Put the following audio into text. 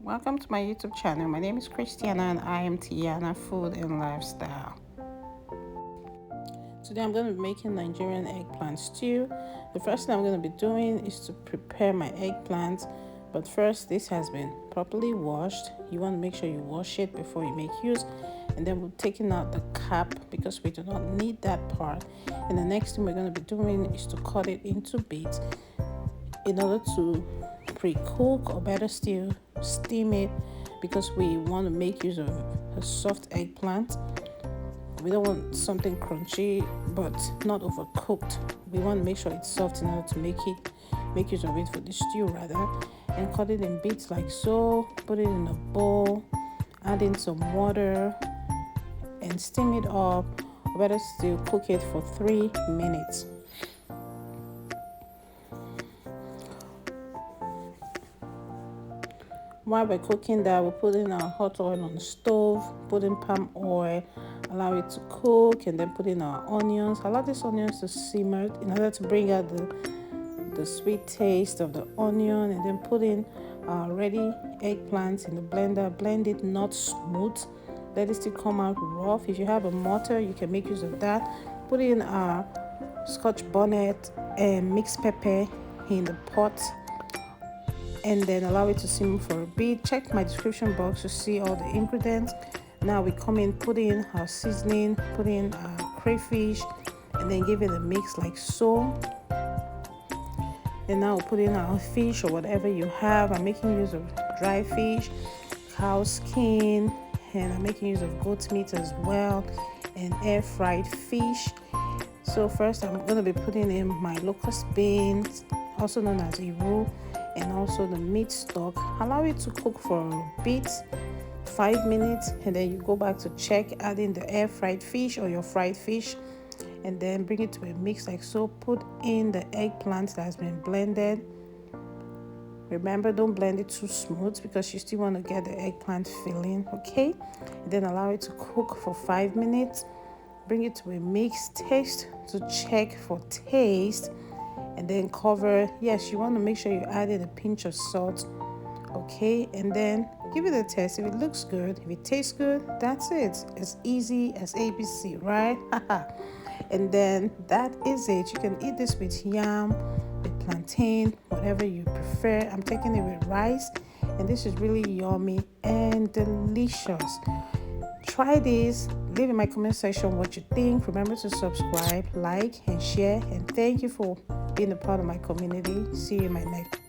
Welcome to my YouTube channel. My name is Christiana and I am Tiana Food and Lifestyle. Today I'm going to be making Nigerian eggplant stew. The first thing I'm going to be doing is to prepare my eggplant. But first, this has been properly washed. You want to make sure you wash it before you make use. And then we're taking out the cap because we do not need that part. And the next thing we're going to be doing is to cut it into bits in order to pre-cook, or better still steam it, because we want to make use of a soft eggplant. We don't want something crunchy but not overcooked. We want to make sure it's soft in order to make use of it for the stew rather. And cut it in bits like so, put it in a bowl, add in some water and steam it up, or better still cook it for 3 minutes. While we're cooking that, we'll put in our hot oil on the stove, put in palm oil, allow it to cook, and then put in our onions. Allow these onions to simmer in order to bring out the sweet taste of the onion, and then put in our ready eggplants in the blender. Blend it not smooth, let it still come out rough. If you have a mortar, you can make use of that. Put in our scotch bonnet and mixed pepper in the pot, and then allow it to simmer for a bit. Check my description box to see all the ingredients. Now we come in, put in our seasoning, put in our crayfish, and then give it a mix like so. And now we'll put in our fish or whatever you have. I'm making use of dry fish, cow skin, and I'm making use of goat meat as well, and air fried fish. So first I'm going to be putting in my locust beans, also known as iru, and also the meat stock. Allow it to cook for a bit, 5 minutes, and then you go back to check, add in the air fried fish or your fried fish, and then bring it to a mix like so. Put in the eggplant that has been blended. Remember, don't blend it too smooth because you still want to get the eggplant filling, okay? And then allow it to cook for 5 minutes. Bring it to a mix, taste to check for taste, and then cover. Yes, you want to make sure you added a pinch of salt, okay? And then give it a taste. If it looks good, if it tastes good, that's it. As easy as ABC, right? And then that is it. You can eat this with yam, with plantain, whatever you prefer. I'm taking it with rice, and this is really yummy and delicious. Try this. Leave in my comment section what you think. Remember to subscribe, like, and share. And thank you for being a part of my community. See you in my next